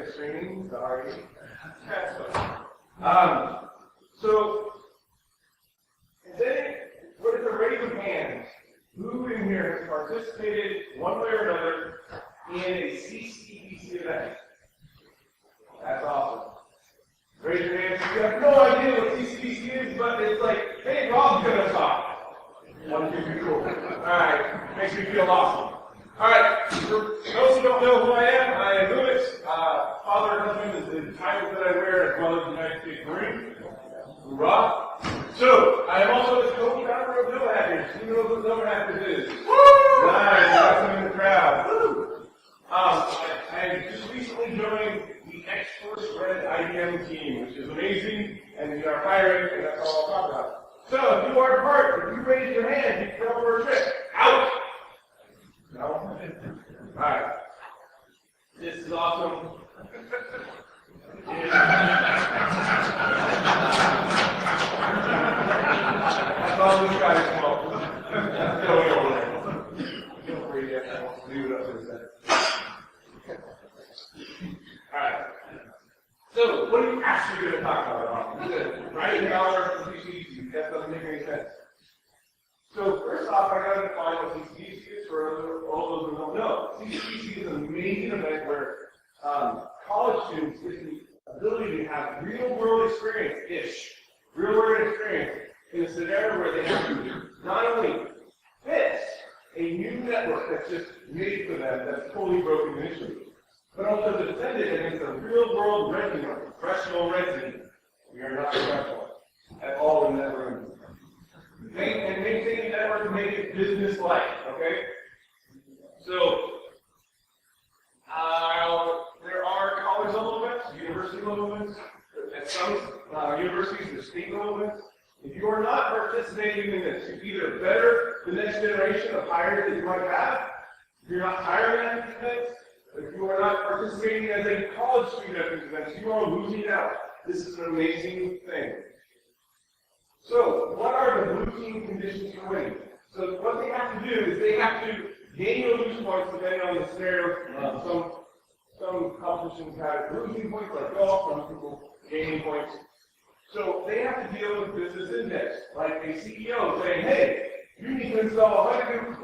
the screen. Sorry. So, then, what is a raise of hands? Who in here has participated, one way or another, in a CCBC event? That's awesome. Raise your hands. You have no idea what CCBC is, but it's like, hey, Rob's going to talk. 1, 2, 3, cool. Alright, makes me feel awesome. Alright, for those who don't know who I am Mubix. Father and husband is the title that I wear, as well as the United States Marine. Hoorah. So, I am also the co-founder of No Hackers. You know what No Hackers is? Woo! Nice, got some in the crowd. Woo! I just recently joined the X-Force Red IBM team, which is amazing, and we are hiring, and that's all I'll talk about. So, if you are part, if you raise your hand, you can go for a trip. Out! No? Alright. This is awesome. That's all this guy smoke. That's going over there. Feel free to leave it up to a second. Alright. So, what are you actually going to talk about? Writing hour for CCBC. That doesn't make any sense. So, first off, I got to define what CCBC is for all those who don't know. CCBC is an amazing event where college students get the ability to have real-world experience-ish, real-world experience in a scenario where they have to not only fix a new network that's just made for them, that's totally broken initially, but also defend it against a real-world red team, a professional red team. We are not professional at all in that room. And maintaining network and make it business-like, okay? So, there are college-level events, university-level events. At some universities, there's state-level events. If you are not participating in this, you either better the next generation of hires that you might have, if you're not hiring at these events, if you are not participating as a college student at these events, you are losing out. This is an amazing thing. So, what are the blue team conditions for winning? So, what they have to do is they have to gain or lose points depending on the scenario. Some competitions have losing points like golf, some people gaining points. So, they have to deal with business index, like a CEO saying, hey, you need to install 100 new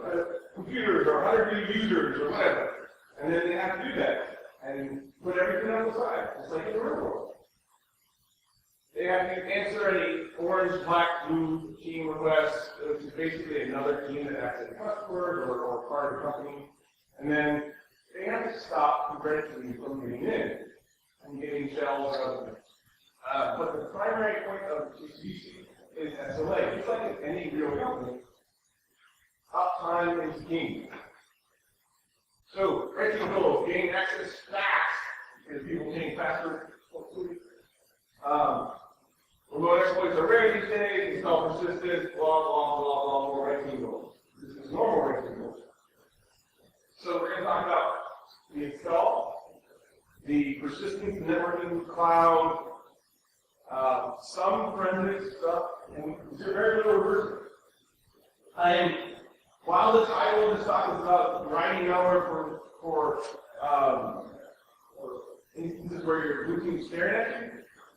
computers or 100 new users or whatever. And then they have to do that and put everything on the side, just like in the real world. They have to answer any orange, black, blue team requests, which is basically another team that acts as a customer or part of the company. And then they have to stop the red team from getting in and getting shells out of it. But the primary point of CCBC is SLA. Just like in any real company, uptime is king. So, red team goals, gain access fast, because people gain faster. Remote exploits are rare these days, install persistent, blah, blah, blah, blah, more red team goals. This is normal red team goals. So we're going to talk about the install, the persistence, networking, cloud, some forensic stuff, and very little reverse. And while the title of this talk is about writing malware for instances where your blue team is staring at you,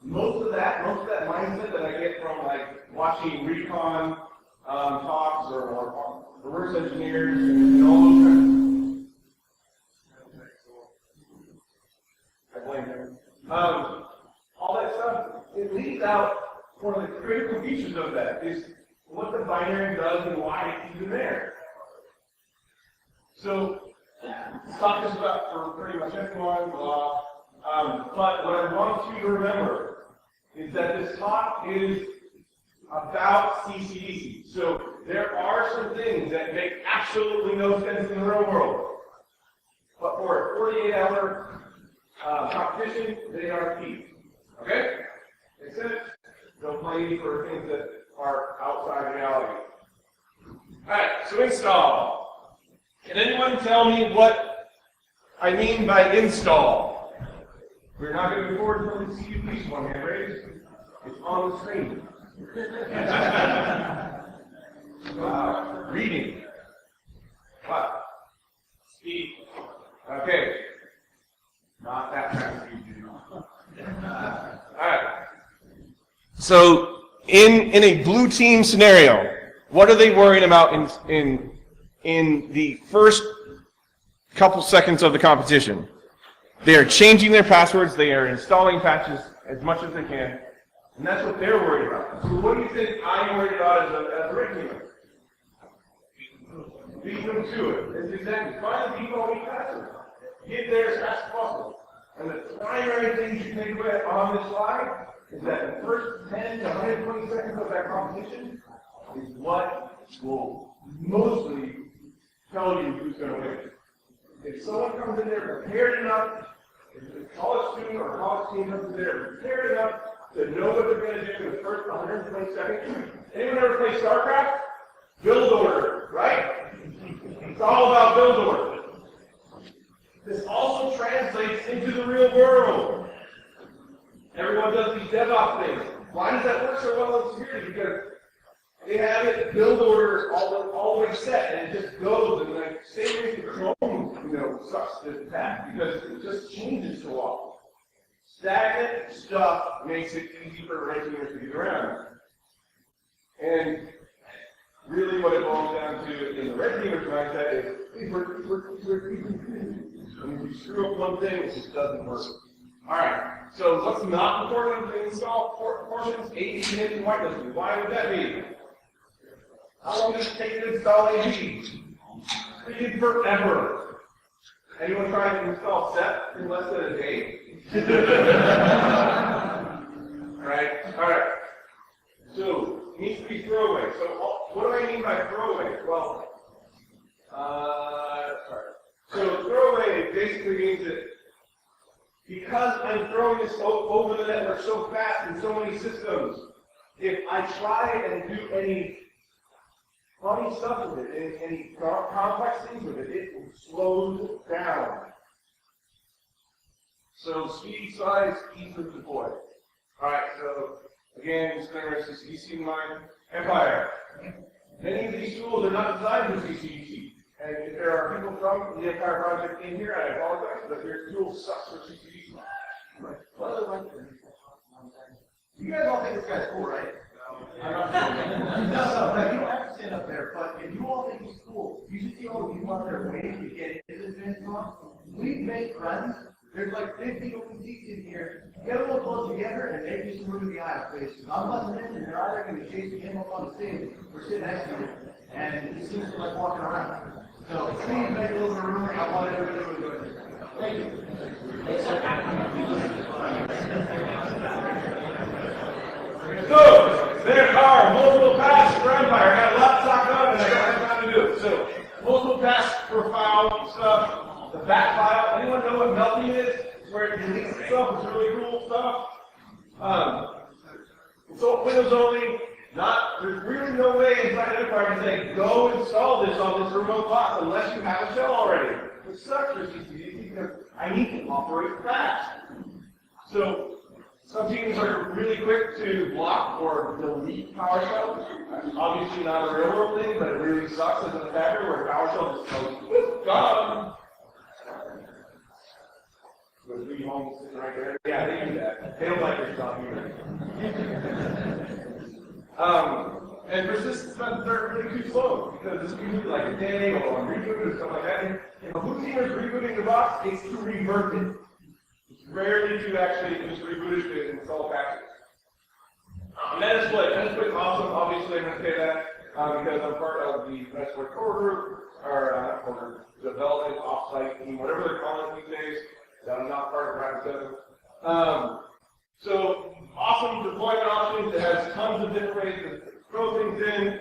most of that mindset that I get from like watching recon talks or reverse engineers and all those kinds of I blame them. All that stuff, it leaves out one of the critical features of that is what the binary does and why it's even there. So this talk is about for pretty much everyone, but what I want you to remember is that this talk is about CCBC. So there are some things that make absolutely no sense in the real world. But for a 48-hour competition, they are key. Okay? Makes sense? Don't play for things that are outside reality. Alright, so install. Can anyone tell me what I mean by install? We're not going to move forward until we see at least one hand raised. It's on the screen. Wow. Reading. Wow. Speed. Okay. Not that fast. So in a blue team scenario, what are they worrying about in the first couple seconds of the competition? They are changing their passwords, they are installing patches as much as they can, and that's what they're worried about. So what do you think I'm worried about as a red teamer? Beat them to it. It's exactly. Find the default weak password. Get there as fast as possible. And the primary thing you should take away on this slide is that the first 10 to 120 seconds of that competition is what will mostly tell you who's going to win. If someone comes in there prepared enough, if a college student or a college team comes in there prepared enough to know what they're going to do in the first 120 seconds, anyone ever play StarCraft? Build order, right? It's all about build order. This also translates into the real world. Everyone does these DevOps things. Why does that work so well in security? Because they have it build orders all the way set, and it just goes. And like same way the Chrome, sucks this attack because it just changes so often. Stagnant stuff makes it easy for red teamers to get around. And really, what it boils down to in the red teamer's mindset is, hey, when you screw up one thing, it just doesn't work. All right, so what's not important to install portions? AD hidden whitelisting. Why would that be? How long does it take to install AD? Freaking forever. Anyone trying to install SEP in less than a day? All right. So, it needs to be throwaway. So, what do I mean by throwaway? Well, So, throwaway basically means that because I'm throwing this over the network so fast in so many systems, if I try and do any funny stuff with it, any complex things with it, it slows down. So, speed, size, ease of deploy. Alright, so again, disclaimer, CCC in mind. Empire. Many of these tools are not designed for CCC. And if there are people from the Empire project in here, I apologize, but your tool sucks for CCC. You guys all think this guy's cool, right? I'm not sure. No, you don't have to stand up there, but if you all think he's cool, you should see all the people out there waiting to get into this advanced talk. We've made friends. There's like 50 open seats in here. Get a little close together and maybe some room in the aisle, please. I'm buzzing in and they're either going to chase him up on the stage or sit next to him. And he seems to like walking around. So please make a little room. I want everybody to do it. Thank you. So, there are multiple paths for Empire. I got a lot to talk about and I don't have time to do it. So, multiple paths for file stuff. The back file. Anyone know what melting is? It's where it deletes itself. It's really cool stuff. So Windows only. There's really no way inside Empire to say, go install this on this remote box unless you have a shell already. Which sucks for CCD because I need to operate fast. So some teams are really quick to block or delete PowerShell. Obviously not a real world thing, but it really sucks as an attacker where PowerShell just goes, whoop, gone. With 3 homes sitting right there. Yeah, they do that. They don't like your stuff either. And persistence methods are really too slow because it's usually like a day or a reboot or something like that. And if a blue team is rebooting the box, it's to revert it. It's rarely to actually just reboot it to install patches. Metasplit. Metasplit's awesome. Obviously, I'm going to say that because I'm part of the Metasplit core group, or not core group, development offsite team, whatever they're calling it these days. I'm not part of Round 7. So, awesome deployment options. It has tons of different ways to throw things in.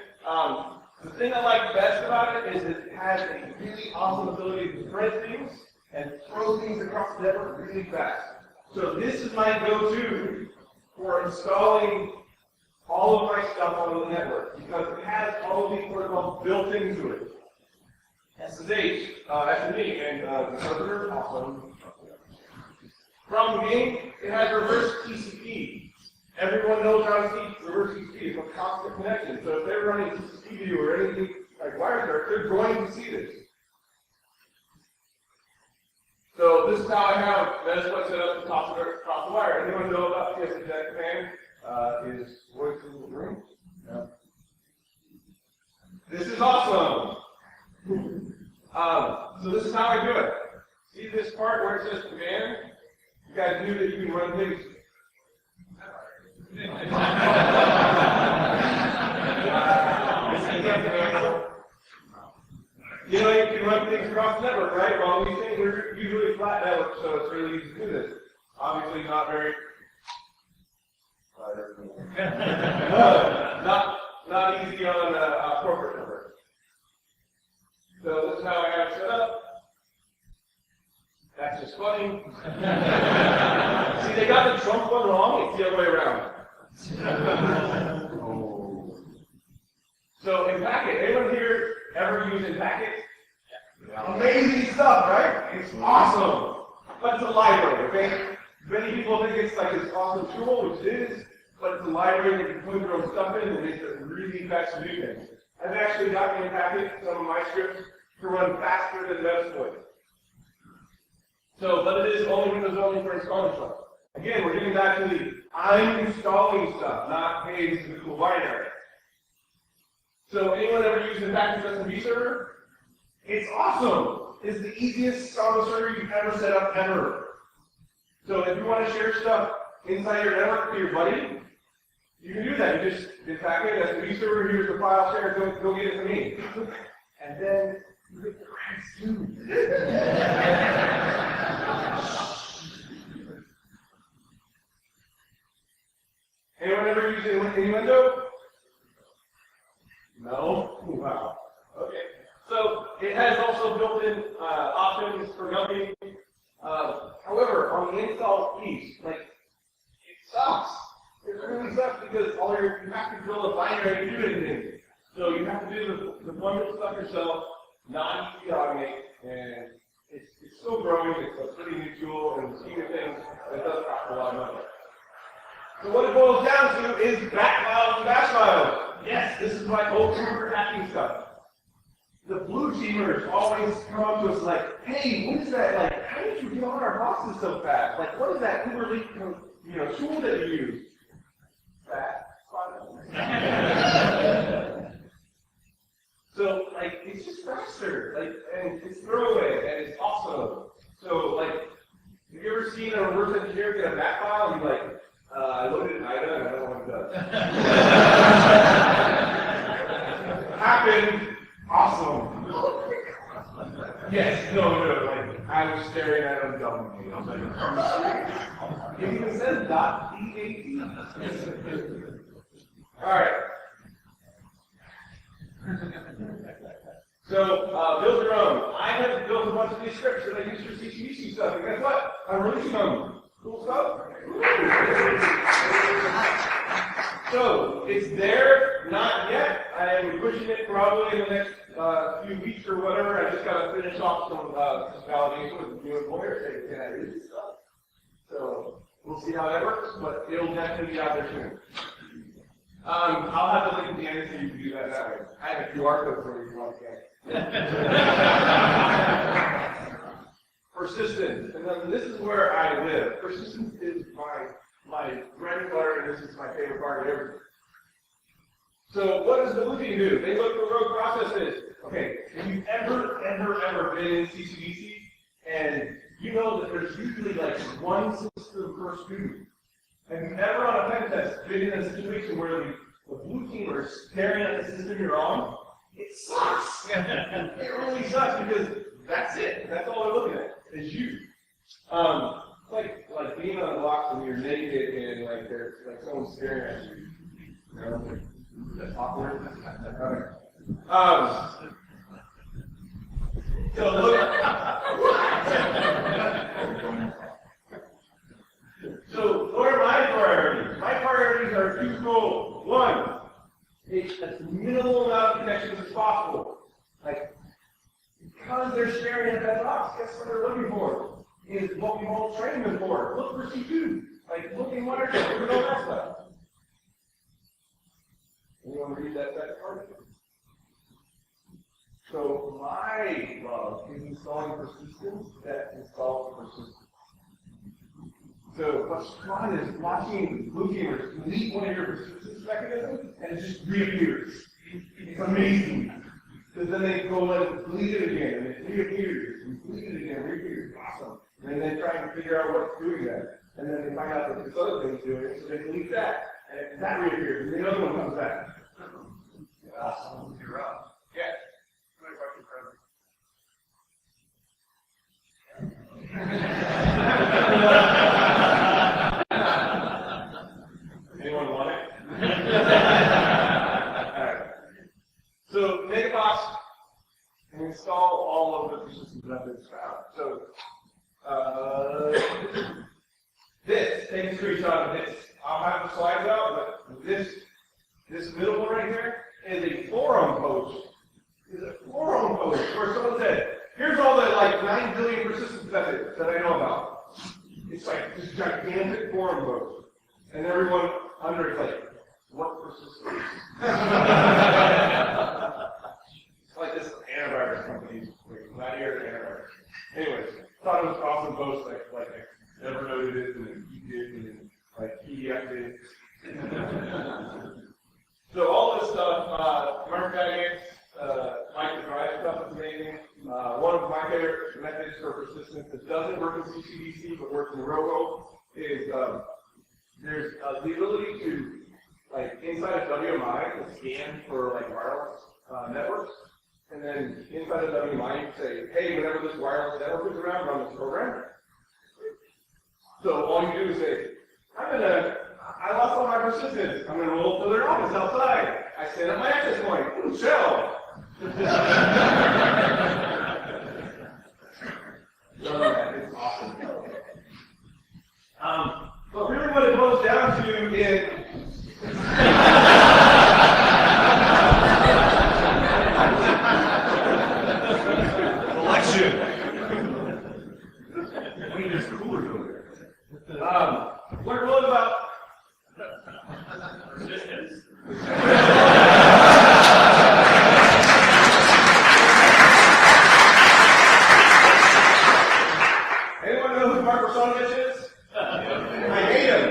The thing I like best about it is it has a really awesome ability to spread things and throw things across the network really fast. So this is my go-to for installing all of my stuff on the network because it has all of these protocols built into it. SSH, SME, and the server awesome. From the game, it has reverse TCP. Everyone knows how to see reverse TCP. It's a constant connection. So if they're running TCP view or anything like Wireshark, they're going to see this. So this is how I have Metasploit set up to toss it across the wire. Anyone know about TSX command? Is You guys knew that you can run things. You know, you can run things across the network, right? Well, these things are usually flat networks, so it's really easy to do this. Obviously, not very. Not easy on a corporate network. So this is how I have it set up. That's just funny. See, they got the Trump one wrong. It's the other way around. So in Packet, anyone here ever use in Packet? Yeah. Amazing stuff, right? It's awesome. But it's a library, okay? Many people think it's like this awesome tool, which it is, but it's a library that you can put your own stuff in and makes it really fast to do things. I've actually gotten in Packet some of my scripts to run faster than Metasploit. So, but it is only Windows only for installing stuff. Again, we're getting back to the I'm installing stuff, not hey, this is a cool binary. So, anyone ever used the Package SMB server? It's awesome. It's the easiest Samba server you've ever set up ever. So, if you want to share stuff inside your network to your buddy, you can do that. You just in Package SMB server, here's the file share, go get it to me. And then you get the cracks too. Anyone ever use it in Windows? No? Wow. Okay. So it has also built-in options for dumping. However, on the install piece, like, it sucks. It really sucks because you have to build a binary to do anything. So you have to do the deployment stuff yourself, not easy to automate, and it's still growing. It's a pretty new tool, and the scheme of things, it does cost a lot of money. So what it boils down to is back files and bash files. Yes, this is like old super hacking stuff. The blue teamers always come up to us like, hey, what is that? Like, how did you get on our boxes so fast? Like, what is that Uber leak, tool that you use? Back files. So, like, it's just faster, like, and it's throwaway, and it's awesome. So, like, have you ever seen a reverse engineer get a back file and you're like, I loaded an item and I don't know what it does. Happened. Awesome. Yes, no, like, I was staring at him dumbly. I was like, it even says .eat. Alright. So, build your own. I have built a bunch of these scripts that I use for CCDC stuff, and guess what? I'm releasing them. Cool stuff? So, it's there, not yet. I am pushing it probably in the next few weeks or whatever. I just got to finish off some validation with the new employer. Say, can I do this stuff? So, we'll see how that works, but it'll definitely be out there soon. I'll have the link at the end so you can do that way. I have a QR code for you if you want to get Persistence. And then this is where I live. Persistence is my bread and butter, and this is my favorite part of everything. So what does the blue team do? They look for rogue processes. Okay, have you ever been in CCDC? And you know that there's usually like one system per student. Have you ever on a pen test been in a situation where the blue team are staring at the system you're on? It sucks. It really sucks because that's it. That's all they're looking at is you. Like being on a block when you're naked and like there's like someone staring at you. You know, that's awkward. So look. So what are my priorities? My priorities are twofold. One, it's as minimal amount of connections as possible. Like, because they're staring at that box, guess what they're looking for? Is what we all train them for. Look for C2. Like, look in Watergate, look at all that stuff. Anyone read that part? So my love is installing persistence that installs persistence. So what's fun is watching blue gamers delete one of your persistence mechanisms and it just reappears. It's amazing. Because then they go and delete it again and it reappears and delete it again and reappears. Awesome. and then they try and figure out what's doing that. And then they find out that this other thing's doing it, so they delete that. And that reappears, and the other one comes back. Awesome. You're up. Yeah. Anyone want it? Alright. So make a box and install all of the persistent methods found. So this, take a screenshot of this. I'll have the slides out, but this middle one right here is a forum post. Is a forum post where someone said, here's all the like 9 billion persistence methods that I know about. It's like this gigantic forum post. And everyone under it's like, what persistence? It's like this antivirus company, not here antivirus. Anyways, thought it was awesome post, like I never noted it, and then he did, and then like he did. So all this stuff, Mark Gaggins, like the drive stuff is amazing. One of my favorite methods for persistence that doesn't work in CCDC but works in Robo is there's the ability to, like, inside of WMI, to scan for like wireless networks, and then inside of WMI, you say, hey, whenever this wireless network is around, run this program. So all you do is say, I lost all my persistence. I'm gonna roll to their office outside. I set up my access point. Ooh, shell. It's awesome. But really what it boils down to is Election. I mean, there's coolers over there. What it really about Persistence. Anyone know who Mark Rosanovich is? I hate him.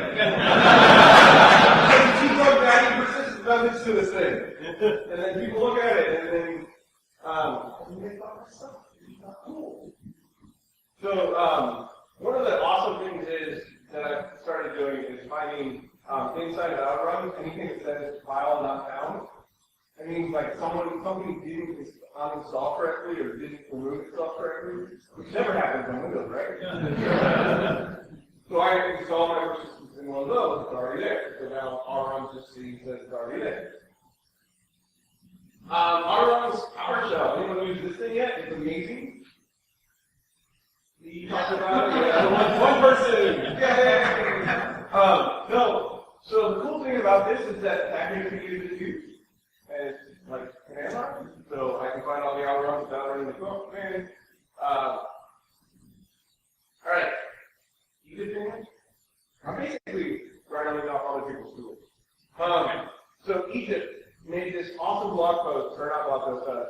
Because he keeps on adding persistent methods to this thing. And then people look at it, and then, they thought this stuff is not cool. So, one of the awesome things is that I've started doing is finding inside of outrun anything that says file not found. That means like something didn't uninstall correctly or didn't remove itself correctly, which never happens on Windows, right? So I install my persistence in one of those, it's already there. So now outrun just sees that it's already there. Outrun's PowerShell. Anyone use this thing yet? It's amazing. You talked about it? Yeah, one person! Yay! No. So the cool thing about this is that package we use it too. And it's like command line. So I can find all the outruns without running the command. Alright. You good thing? I'm basically rattling off other people's tools. So Egypt made this awesome blog post, or not blog post,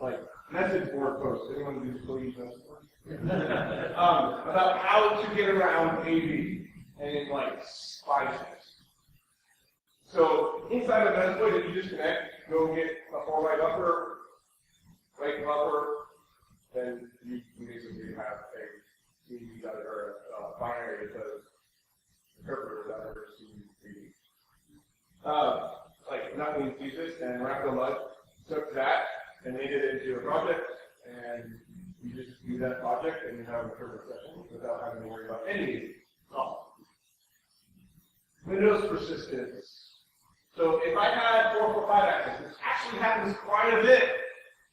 like message board post. Anyone who's still use message boards? About how to get around AV in like 5 steps. So inside of that way that you just connect, go get a 4-byte buffer, write buffer, then you basically have a CD or a binary that says interpreter that or CD. Like nothing uses and Rackamud took that and made it into a project, and you just do that project and you have a interpreter session without having to worry about any awesome. Windows persistence. So if I had 445 access, this actually happens quite a bit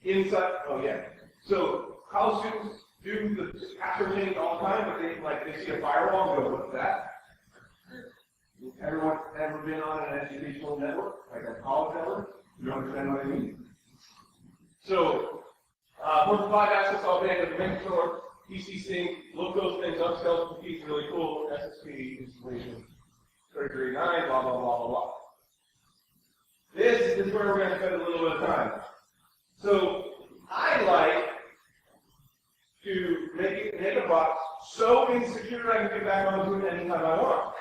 inside. Oh yeah. So college students do the password change all the time, but they see a firewall and go, what's that? Everyone ever been on an educational network, like a college network? You understand what I mean? So 445 access all day, but make sure PC sync, look those things up, skeleton keys, really cool, SSP installation, 33.9, blah, blah, blah, blah, blah. This is where we're going to spend a little bit of time. So I like to make a box so insecure I can get back onto it anytime I want.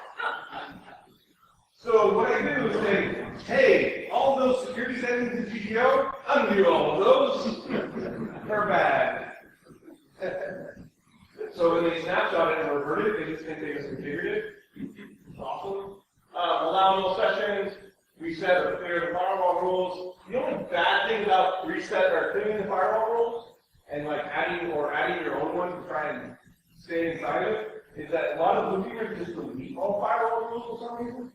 So what I do is say, hey, all those security settings in GTO, undo all of those. They're bad. So when they snapshot it and revert it, they just think they misconfigured it. It's awesome. Allow null sessions, reset or clear the firewall rules. The only bad thing about reset or clearing the firewall rules and like adding your own one to try and stay inside of it is that a lot of blue teamers just delete all firewall rules for some reason.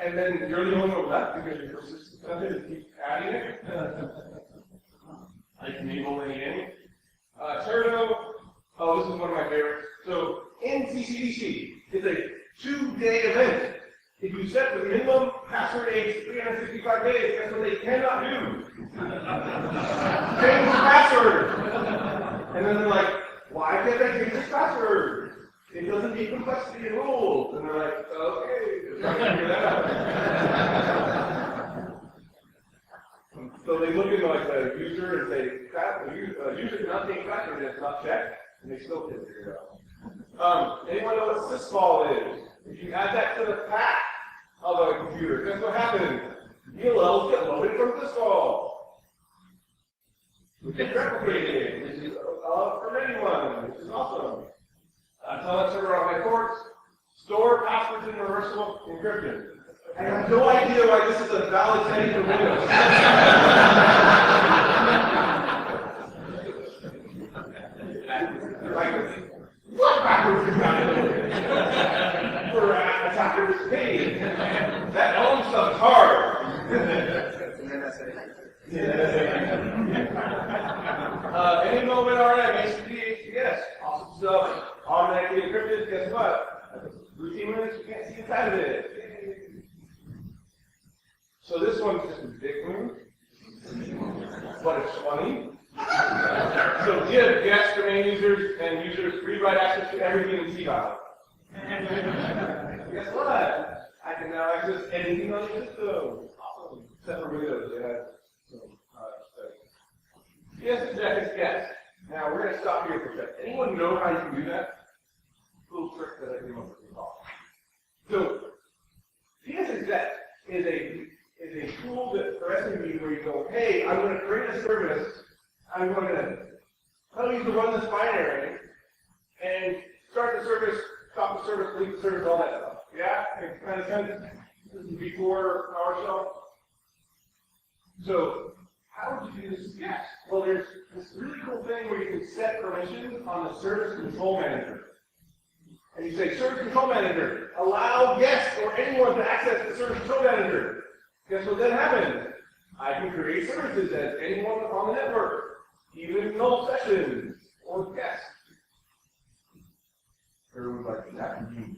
And then you're the only one left because you're persistent to keep adding it. I can enable any. Turbo, oh, this is one of my favorites. So in CCDC, it's a 2-day event. If you set the minimum password age 365 days, that's what they cannot do. Change the password. And then they're like, why can't I change this password? It doesn't meet complexity and rules. And they're like, okay, try to figure that out. So they look into like the user and say, the user cannot change password and it's not checked, and they still can't figure it out. Anyone know what sysvol is? If you add that to the path of a computer, guess what happens? DLLs get loaded from sysvol. We get replicated, which is from anyone, which is awesome. I tell that server on my ports, store passwords in reversible encryption. I have no idea why this is a valid setting for Windows. What backwards is that? For attackers paid. That own stuff's hard. Any moment RM, HTTP, yes, awesome stuff. Automatically encrypted, guess what? Routine minutes, you can't see inside of it. So this one's just a big move, but it's funny. So give guest domain users and users free write access to everything in CDOT. Guess what? I can now access anything on the system. Awesome. Except for Windows, they had some stuff. Yes, exec is yes. Now we're going to stop here for a second. Anyone know how you can do that? Little trick that I came up with. So PS exec is a tool that for SMB where you go, hey, I'm going to create a service. I'm going to tell you to run this binary and start the service, stop the service, delete the service, all that stuff. Yeah, makes kind of sense. This is before PowerShell. So how would you do this? Yes. Well, there's this really cool thing where you can set permissions on the service control manager. And you say, service control manager, allow guests or anyone to access the service control manager. Guess what then happens? I can create services as anyone on the network, even null sessions or guests. Everyone's like, that can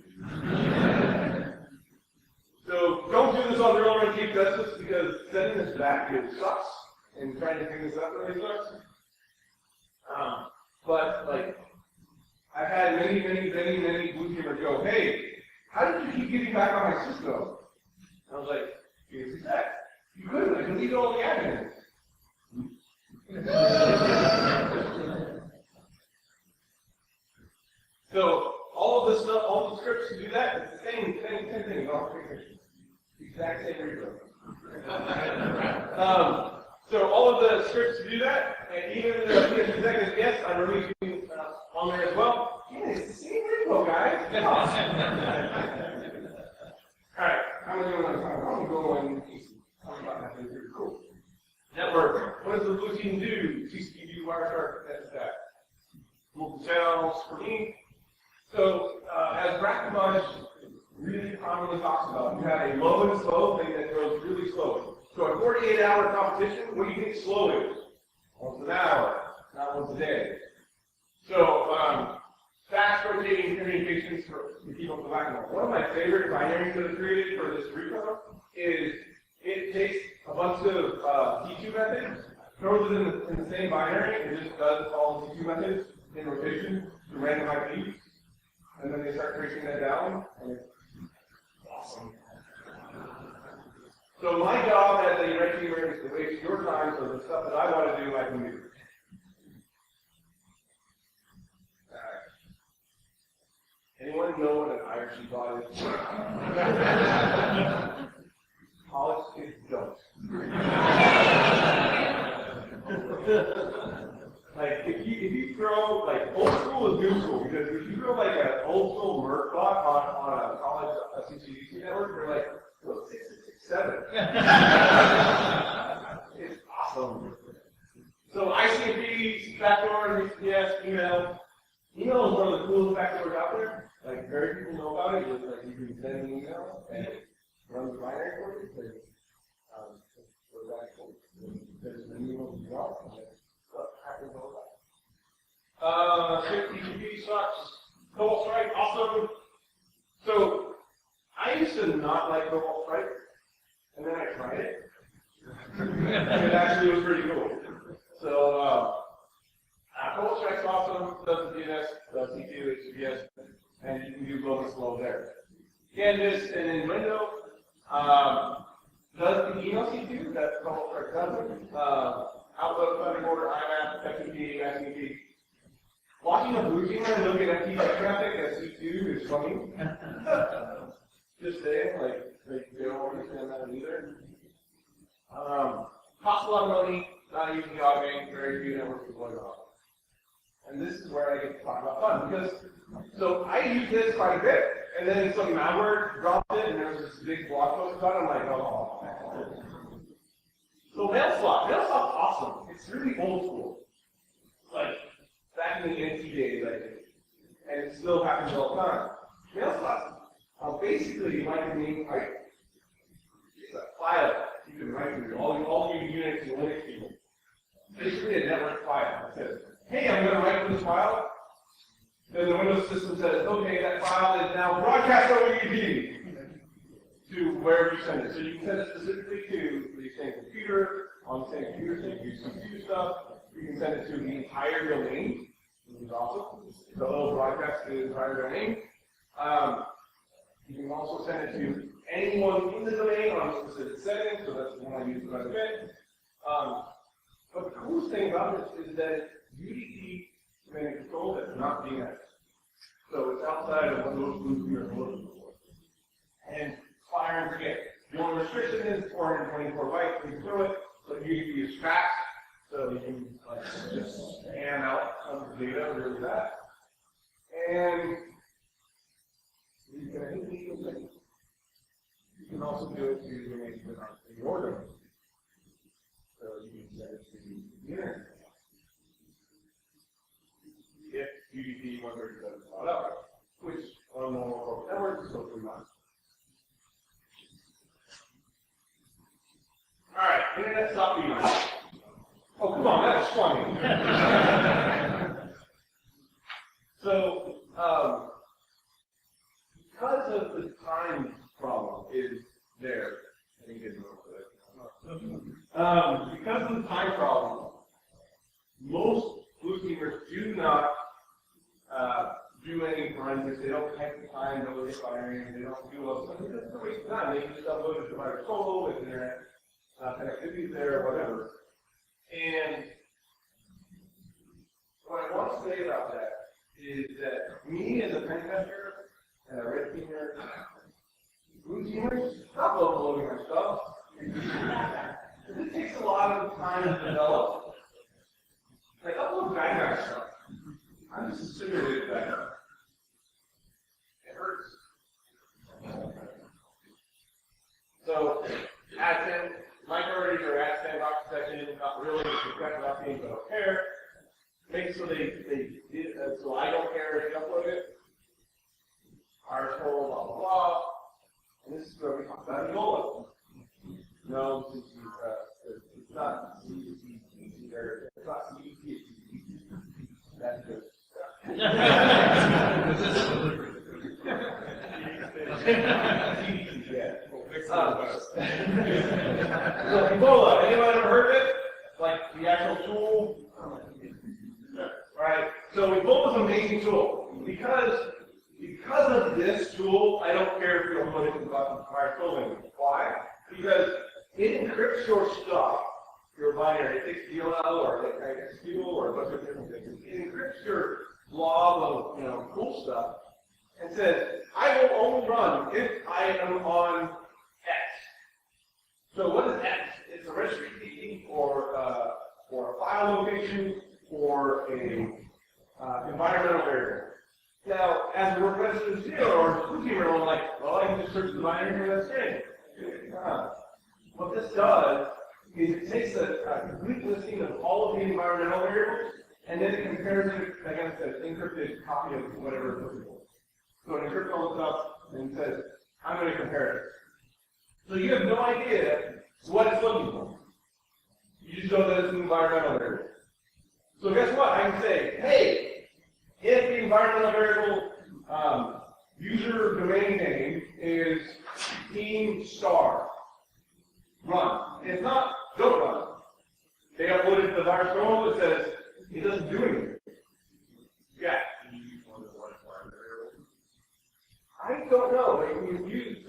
So don't do this on real run Chief Justice because setting this back really sucks, and trying to clean this up really sucks. But like, I've had many blue teamers go, hey, how did you keep getting back on my system? I was like, here's the set. You couldn't, I deleted all the admins. So all of this stuff, all the scripts to do that, it's the same thing, exact same repo. So all of the scripts to do that, and even the PS executive, yes, I'm releasing on there as well. Yeah, it's the same repo, guys. Alright, I'm going to go and talk about that. It's pretty cool. Network. What does the blue team do? TCP, Wireshark, that's that. Multiple channels for me. So, as Brackenbush really commonly talks about, you have a low and slow thing that goes really slowly. So a 48-hour competition, what do you think slow is? Once an hour, not once a day. So, fast rotating communications to keep up the backbone. One of my favorite binaries that I've created for this repo is it takes a bunch of T2 methods, throws it in the same binary, and just does all the T2 methods in rotation to random IPs. And then they start tracing that down, and it's awesome. So my job as a red teamer is to waste your time so the stuff that I want to do, I can do. Anyone know what an IRC bot is? College kids don't. Like if you throw like old school is little new school because if you go like an old school Merc bot on a college CCDC network, they're like, oh, 6667. It's awesome. So ICMP, backdoor, yes, email. Email is one of the coolest backdoors out there. Like very few people know about it. It's like you can send an email and it runs the binary for you. So that's cool. There's an email to drop and what happens all that. TCP sucks. Cobalt Strike also. So I used to not like Cobalt Strike, and then I tried it. And it actually was pretty cool. So Cobalt Strike's awesome. Does the DNS, does C2, HTTPS, and you can do global flow there. Canvas and then Window does the email C2 that Cobalt Strike doesn't. Outlook, Thunderbird, IMAP, FTP, SMTP. Watching a blue teamer and looking at TCP traffic as C2 is funny. Just saying, like, they don't understand that either. Costs a lot of money, not using the automate, very few networks deployed on. And this is where I get to talk about fun, because, so I use this quite a bit, and then some malware dropped it, and there was this big blog post about it, I'm like, oh. So MailSwap, MailSwap's awesome. It's really old school. Like, back in the NT days, I think. And it still happens all the time. MailSwap, basically, you might mean, like, it's a file you can write to all your Unix and Linux people. Basically a network file. It says, hey, I'm going to write to this file. Then the Windows system says, okay, that file is now broadcast over UDP to wherever you send it. So you can send it specifically to the same computer, on the same computer, so you can use CPU stuff. You can send it to the entire domain, which is awesome. So it'll broadcast to the entire domain. You can also send it to anyone in the domain on a specific setting, so that's the one I use quite a bit. But the coolest thing about this is that it's UDP command and control that's not DNS. So it's outside of what most blue teamers are looking for. And fire and forget. The only restriction is 424 bytes, you can throw it, but UDP is fast, so you can like, just scan out some data really fast. And you can also do it to domains that aren't in your domain. So you can send it to the internet. If UDP 137 is not out, which on normal corporate networks is hopefully not. Alright, internet stop being. Oh, come on, that's funny. So, because of the time problem is there, I think it's because of the time problem, most blue teamers do not do any forensics. They don't type the time, don't look at firing, they don't do all stuff. It's a waste of time. They can just upload it to my solo with internet connectivity there or whatever. And what I want to say about that is that me as a pen tester and a red teamer, blue teamers, stop uploading my stuff. It takes a lot of time to develop. Like, upload bad guy stuff. I'm just a simulated bad guy. It hurts. So, AdSense, my priorities are AdSense, box protection, not really, protect without being, but I don't care. Make so so I don't care if you upload it. Article, blah, blah, blah. And this is where we talk about Ebola. No, it's not CDC, it's not CDC, that's good. So Ebola, anyone ever heard of it? Like the actual tool? Right? So Ebola is an amazing tool. Because of this tool, I don't care if you don't put it in the fire tooling. Why? Because it encrypts your stuff, your binary. It takes DLL or XQ or a bunch of different things. It encrypts your log of cool stuff and says, I will only run if I am on X. So what is X? It's a registry key or a file location or a environmental variable. Now, as a request zero or blue teamer, I'm like, well, I can just search the binary for that string. What this does is it takes a complete listing of all of the environmental variables, and then it compares it against an encrypted copy of whatever is applicable. So an encryptor looks up and says, I'm going to compare it. So you have no idea what it's looking for. You just know that it's an environmental variable. So guess what? I can say, hey, if the environmental variable user domain name is team star, run. If not, don't run. They uploaded the virus kernel that says it doesn't do anything. Yeah. I don't know.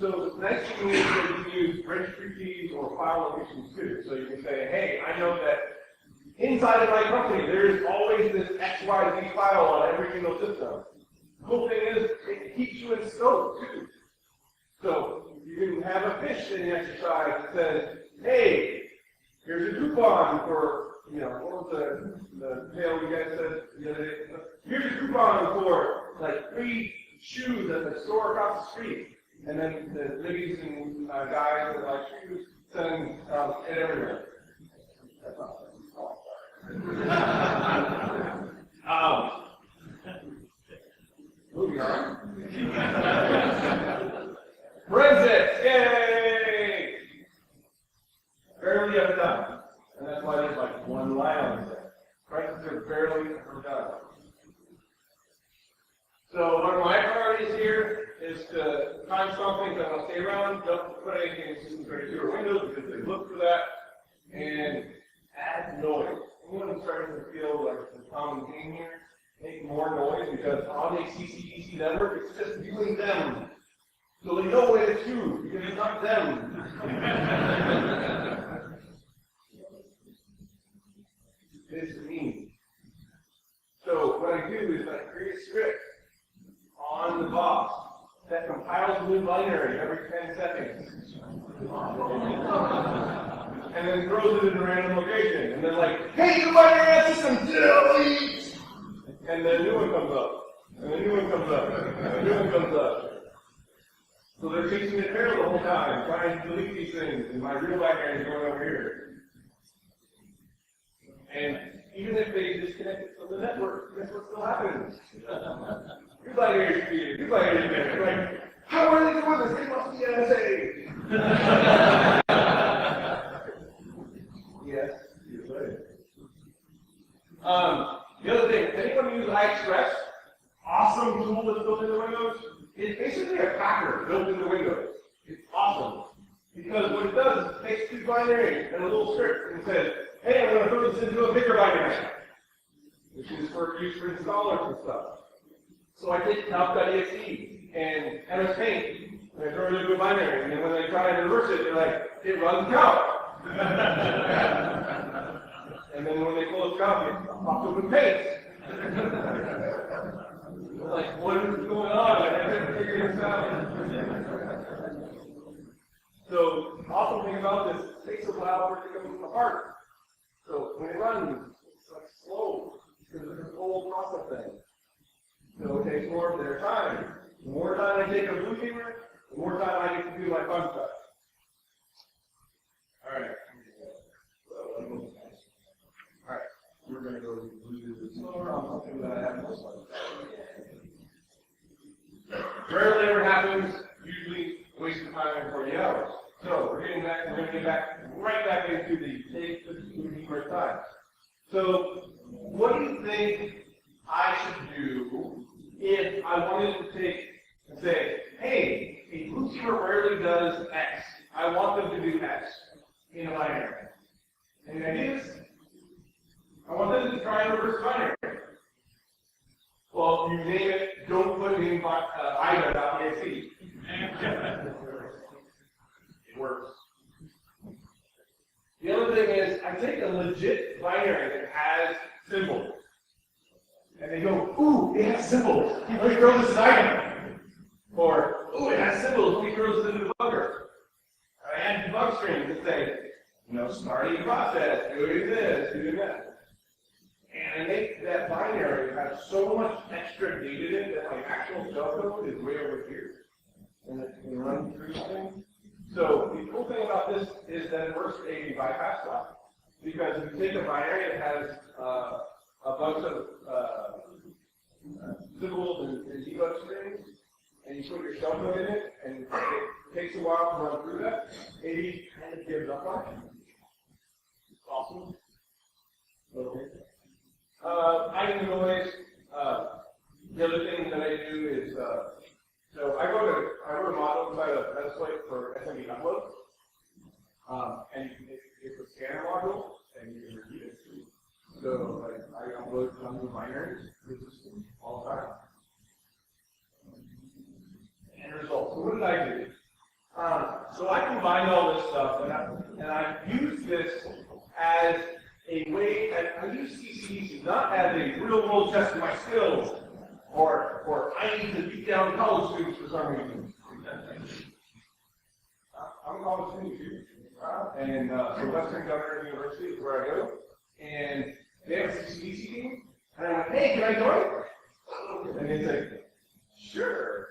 So the next thing is that you can use registry keys or file locations too. So you can say, hey, I know that inside of my company there's always this XYZ file on every single system. The cool thing is it keeps you in scope too. So you can have a fish in the exercise that says, hey, here's a coupon for, what was the tale you guys said the other day? Here's a coupon for like free shoes at the store across the street. And then the ladies and guys that like shoes send it everywhere. That's not moving on. Forensics, yay! Barely ever done. And that's why there's like one line on it. Forensics are barely ever done. So one of my priorities here is to find something that will stay around. Don't put anything in System 32 or Windows because they look for that. And add noise. Anyone who's starting to feel like it's a common theme here? Make more noise because on the CCEC network, it's just viewing them. So they know what it's you, because it's not them. This is me. So what I do is I create a script on the box that compiles a new binary every 10 seconds. And then throws it in a random location. And then like, hey, the binary system, delete! And the new one comes up. And the new one comes up. And the new one comes up. So they're chasing the tail the whole time, trying to delete these things, and my real binary is going over here. And even if they disconnect it from the network, guess what still happens? Your binary is created, your binary is created. Like, how are they doing this? They must be NSA. Yes, you're right. The other thing, anyone use iExpress? Awesome tool that's built into Windows. It's basically a cracker built into Windows. It's awesome. Because what it does is it takes two binaries and a little script and says, hey, I'm going to throw this into a bigger binary, which is for use for installers and stuff. So I take calc.exe and MS Paint, and I throw it into a binary, and then when they try and reverse it, they're like, it runs calc. And then when they close calc, it pops open Paint. Like, what is going on? I haven't figured this out. So, the awesome thing about this, it takes a while for it to come apart. So, when it runs, it's like slow, because it's an old process thing. So, it takes more of their time. The more time I take a blue teamer, the more time I get to do my fun stuff. Alright. Alright. We're going to go blue slower on something that I have most fun with. Rarely ever happens, usually a waste of time in 40 hours. So we're going to get back right back into the take the blue teamer time. So what do you think I should do if I wanted to take and say, hey, a blue teamer rarely does X. I want them to do X in a binary. Any ideas? I want them to try and reverse binary. Well, you name it, don't put in ida.exe. It works. The other thing is, I take a legit binary that has symbols. And they go, ooh, it has symbols. Let me throw this item. Or, ooh, it has symbols. Let me throw this into the debugger. I add debug strings that say, starting process, doing this, doing that. And I make that binary have so deleted it, that my actual shellcode is way over here. And it can run through things. So the cool thing about this is that it works a bypass stop. Because if you take a binary that has a bunch of symbols and debug strings, and you put your shellcode in it, and it takes a while to run through that, maybe kind of gives up on it. Awesome. Hiding noise. The other thing that I do is, so I wrote a model inside of Metasploit for SMB upload, and it's a scanner module, and you can repeat it. So like, I upload tons of binaries to the system all the time. And results. So what did I do? So I combined all this stuff, and I used this as a way, and I use CCDC not as a real-world test of my skills, or I need to beat down college students for some reason. I'm a college student too, and so Western Governors University is where I go, and they have a CCDC team, and I went, hey, can I join? And they say, sure.